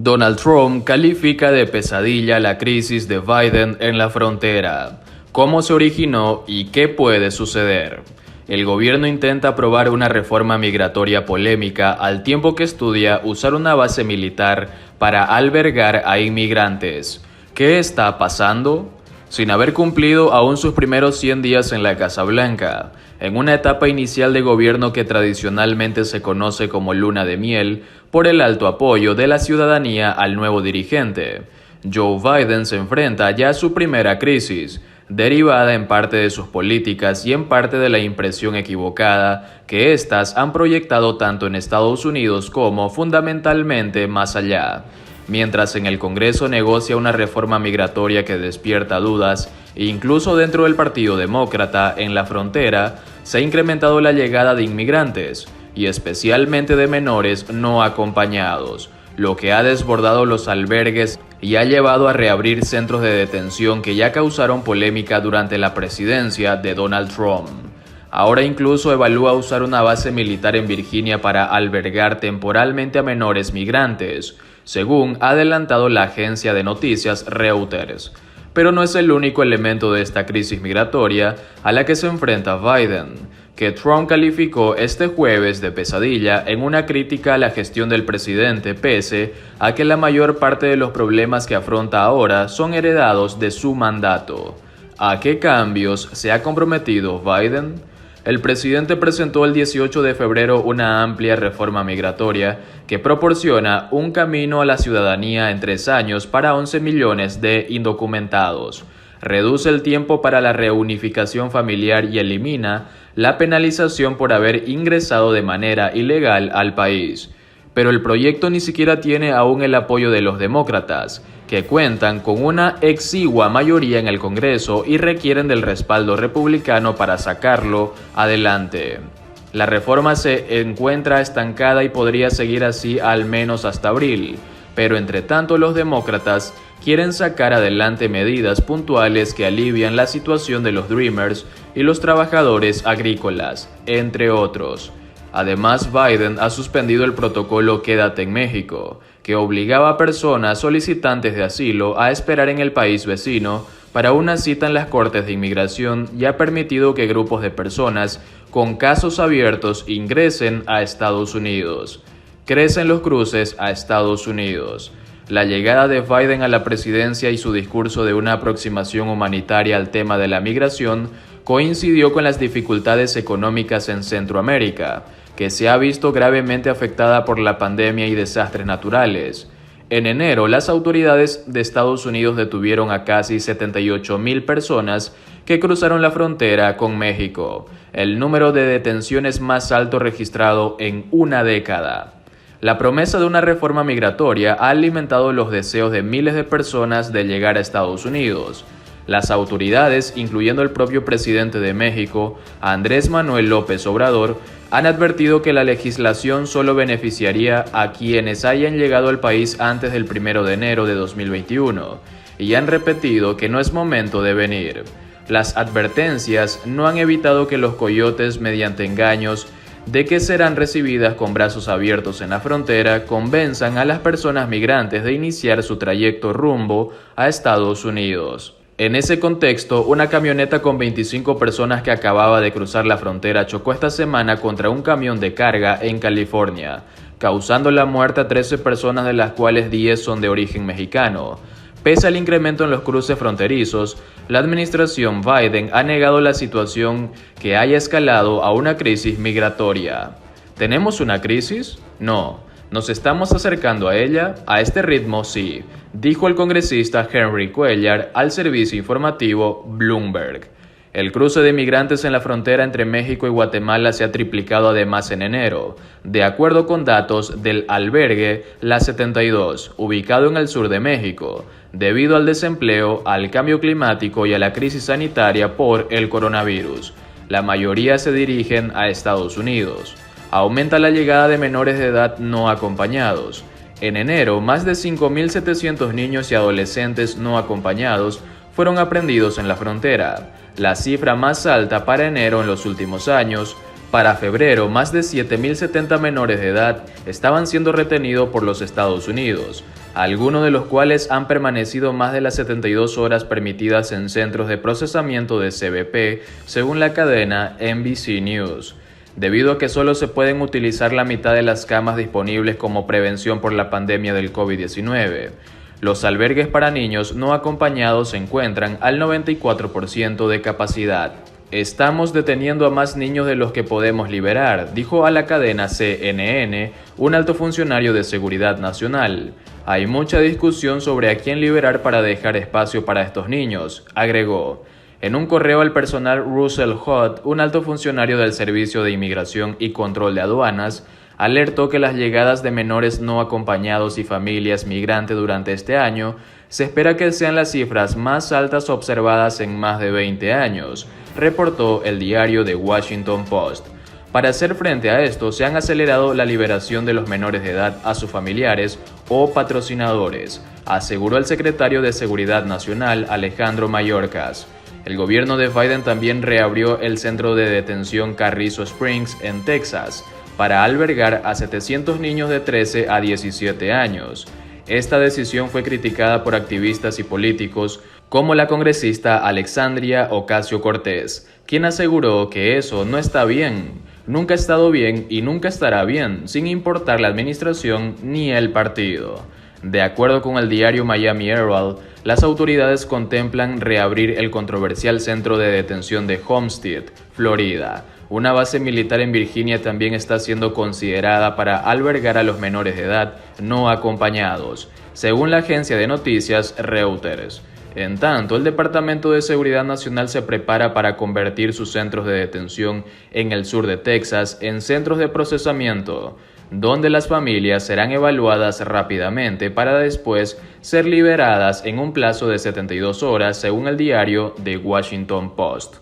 Donald Trump califica de pesadilla la crisis de Biden en la frontera. ¿Cómo se originó y qué puede suceder? El gobierno intenta aprobar una reforma migratoria polémica al tiempo que estudia usar una base militar para albergar a inmigrantes. ¿Qué está pasando? Sin haber cumplido aún sus primeros 100 días en la Casa Blanca, en una etapa inicial de gobierno que tradicionalmente se conoce como luna de miel, por el alto apoyo de la ciudadanía al nuevo dirigente, Joe Biden se enfrenta ya a su primera crisis, derivada en parte de sus políticas y en parte de la impresión equivocada que éstas han proyectado tanto en Estados Unidos como, fundamentalmente, más allá. Mientras en el Congreso negocia una reforma migratoria que despierta dudas, incluso dentro del Partido Demócrata, en la frontera, se ha incrementado la llegada de inmigrantes, y especialmente de menores no acompañados, lo que ha desbordado los albergues y ha llevado a reabrir centros de detención que ya causaron polémica durante la presidencia de Donald Trump. Ahora incluso evalúa usar una base militar en Virginia para albergar temporalmente a menores migrantes, según ha adelantado la agencia de noticias Reuters. Pero no es el único elemento de esta crisis migratoria a la que se enfrenta Biden, que Trump calificó este jueves de pesadilla en una crítica a la gestión del presidente, pese a que la mayor parte de los problemas que afronta ahora son heredados de su mandato. ¿A qué cambios se ha comprometido Biden? El presidente presentó el 18 de febrero una amplia reforma migratoria que proporciona un camino a la ciudadanía en 3 años para 11 millones de indocumentados. Reduce el tiempo para la reunificación familiar y elimina la penalización por haber ingresado de manera ilegal al país. Pero el proyecto ni siquiera tiene aún el apoyo de los demócratas, que cuentan con una exigua mayoría en el Congreso y requieren del respaldo republicano para sacarlo adelante. La reforma se encuentra estancada y podría seguir así al menos hasta abril, pero entre tanto los demócratas quieren sacar adelante medidas puntuales que alivian la situación de los Dreamers y los trabajadores agrícolas, entre otros. Además, Biden ha suspendido el protocolo Quédate en México, que obligaba a personas solicitantes de asilo a esperar en el país vecino para una cita en las cortes de inmigración y ha permitido que grupos de personas con casos abiertos ingresen a Estados Unidos. Crecen los cruces a Estados Unidos. La llegada de Biden a la presidencia y su discurso de una aproximación humanitaria al tema de la migración coincidió con las dificultades económicas en Centroamérica, que se ha visto gravemente afectada por la pandemia y desastres naturales. En enero, las autoridades de Estados Unidos detuvieron a casi 78,000 personas que cruzaron la frontera con México, el número de detenciones más alto registrado en una década. La promesa de una reforma migratoria ha alimentado los deseos de miles de personas de llegar a Estados Unidos. Las autoridades, incluyendo el propio presidente de México, Andrés Manuel López Obrador, han advertido que la legislación solo beneficiaría a quienes hayan llegado al país antes del 1 de enero de 2021 y han repetido que no es momento de venir. Las advertencias no han evitado que los coyotes, mediante engaños de que serán recibidas con brazos abiertos en la frontera, convenzan a las personas migrantes de iniciar su trayecto rumbo a Estados Unidos. En ese contexto, una camioneta con 25 personas que acababa de cruzar la frontera chocó esta semana contra un camión de carga en California, causando la muerte a 13 personas, de las cuales 10 son de origen mexicano. Pese al incremento en los cruces fronterizos, la administración Biden ha negado la situación que haya escalado a una crisis migratoria. ¿Tenemos una crisis? No. ¿Nos estamos acercando a ella? A este ritmo, sí, dijo el congresista Henry Cuellar al servicio informativo Bloomberg. El cruce de migrantes en la frontera entre México y Guatemala se ha triplicado además en enero, de acuerdo con datos del albergue La 72, ubicado en el sur de México, debido al desempleo, al cambio climático y a la crisis sanitaria por el coronavirus. La mayoría se dirigen a Estados Unidos. Aumenta la llegada de menores de edad no acompañados. En enero, más de 5.700 niños y adolescentes no acompañados fueron aprehendidos en la frontera, la cifra más alta para enero en los últimos años, Para febrero, más de 7.070 menores de edad estaban siendo retenidos por los Estados Unidos, algunos de los cuales han permanecido más de las 72 horas permitidas en centros de procesamiento de CBP, según la cadena NBC News. Debido a que solo se pueden utilizar la mitad de las camas disponibles como prevención por la pandemia del COVID-19. Los albergues para niños no acompañados se encuentran al 94% de capacidad. Estamos deteniendo a más niños de los que podemos liberar, dijo a la cadena CNN un alto funcionario de Seguridad Nacional. Hay mucha discusión sobre a quién liberar para dejar espacio para estos niños, agregó. En un correo al personal, Russell Hood, un alto funcionario del Servicio de Inmigración y Control de Aduanas, alertó que las llegadas de menores no acompañados y familias migrantes durante este año se espera que sean las cifras más altas observadas en más de 20 años, reportó el diario The Washington Post. Para hacer frente a esto, se han acelerado la liberación de los menores de edad a sus familiares o patrocinadores, aseguró el secretario de Seguridad Nacional, Alejandro Mayorkas. El gobierno de Biden también reabrió el centro de detención Carrizo Springs en Texas para albergar a 700 niños de 13 a 17 años. Esta decisión fue criticada por activistas y políticos como la congresista Alexandria Ocasio-Cortez, quien aseguró que eso no está bien, nunca ha estado bien y nunca estará bien, sin importar la administración ni el partido. De acuerdo con el diario Miami Herald, las autoridades contemplan reabrir el controversial centro de detención de Homestead, Florida. Una base militar en Virginia también está siendo considerada para albergar a los menores de edad no acompañados, según la agencia de noticias Reuters. En tanto, el Departamento de Seguridad Nacional se prepara para convertir sus centros de detención en el sur de Texas en centros de procesamiento, donde las familias serán evaluadas rápidamente para después ser liberadas en un plazo de 72 horas, según el diario The Washington Post.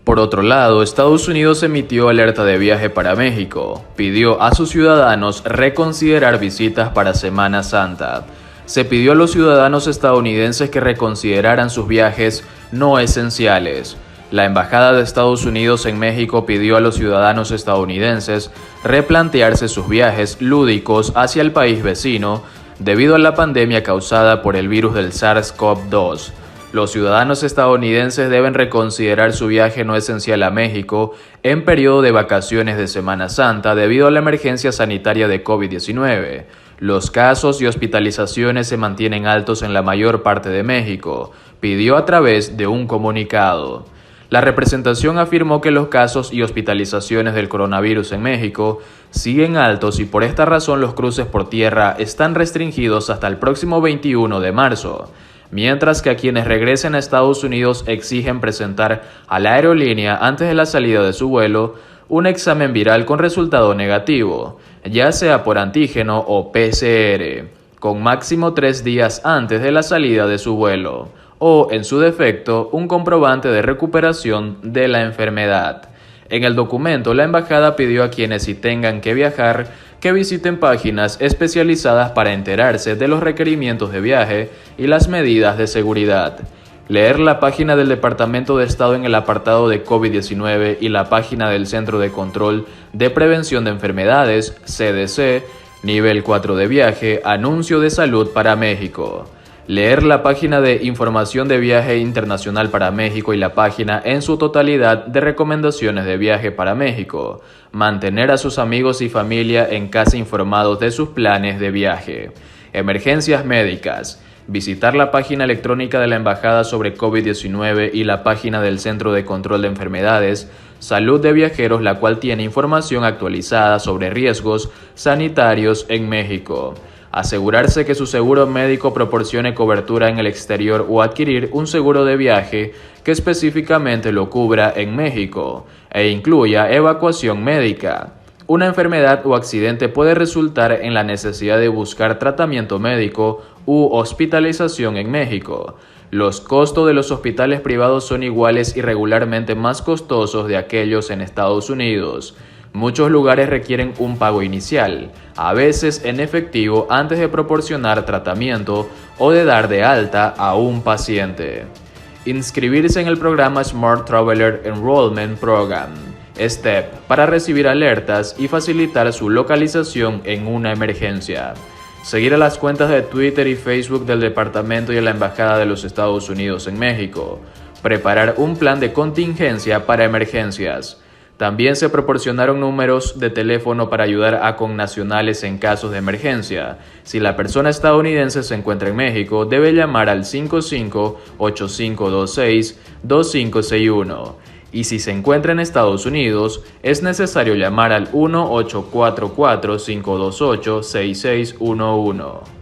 Por otro lado, Estados Unidos emitió alerta de viaje para México, pidió a sus ciudadanos reconsiderar visitas para Semana Santa. Se pidió a los ciudadanos estadounidenses que reconsideraran sus viajes no esenciales. La Embajada de Estados Unidos en México pidió a los ciudadanos estadounidenses replantearse sus viajes lúdicos hacia el país vecino debido a la pandemia causada por el virus del SARS-CoV-2. Los ciudadanos estadounidenses deben reconsiderar su viaje no esencial a México en periodo de vacaciones de Semana Santa debido a la emergencia sanitaria de COVID-19. Los casos y hospitalizaciones se mantienen altos en la mayor parte de México, pidió a través de un comunicado. La representación afirmó que los casos y hospitalizaciones del coronavirus en México siguen altos y por esta razón los cruces por tierra están restringidos hasta el próximo 21 de marzo. Mientras que a quienes regresen a Estados Unidos exigen presentar a la aerolínea antes de la salida de su vuelo un examen viral con resultado negativo, ya sea por antígeno o PCR, con máximo 3 días antes de la salida de su vuelo, o, en su defecto, un comprobante de recuperación de la enfermedad. En el documento, la embajada pidió a quienes sí tengan que viajar que visiten páginas especializadas para enterarse de los requerimientos de viaje y las medidas de seguridad. Leer la página del Departamento de Estado en el apartado de COVID-19 y la página del Centro de Control de Prevención de Enfermedades, CDC, nivel 4 de viaje, anuncio de salud para México. Leer la página de Información de Viaje Internacional para México y la página en su totalidad de recomendaciones de viaje para México. Mantener a sus amigos y familia en casa informados de sus planes de viaje. Emergencias médicas. Visitar la página electrónica de la Embajada sobre COVID-19 y la página del Centro de Control de Enfermedades, Salud de Viajeros, la cual tiene información actualizada sobre riesgos sanitarios en México. Asegurarse que su seguro médico proporcione cobertura en el exterior o adquirir un seguro de viaje que específicamente lo cubra en México e incluya evacuación médica. Una enfermedad o accidente puede resultar en la necesidad de buscar tratamiento médico u hospitalización en México. Los costos de los hospitales privados son iguales y regularmente más costosos de aquellos en Estados Unidos. Muchos lugares requieren un pago inicial, a veces en efectivo antes de proporcionar tratamiento o de dar de alta a un paciente. Inscribirse en el programa Smart Traveler Enrollment Program. STEP para recibir alertas y facilitar su localización en una emergencia. Seguir a las cuentas de Twitter y Facebook del Departamento y de la Embajada de los Estados Unidos en México. Preparar un plan de contingencia para emergencias. También se proporcionaron números de teléfono para ayudar a connacionales en casos de emergencia. Si la persona estadounidense se encuentra en México, debe llamar al 55-8526-2561. Y si se encuentra en Estados Unidos, es necesario llamar al 1-844-528-6611.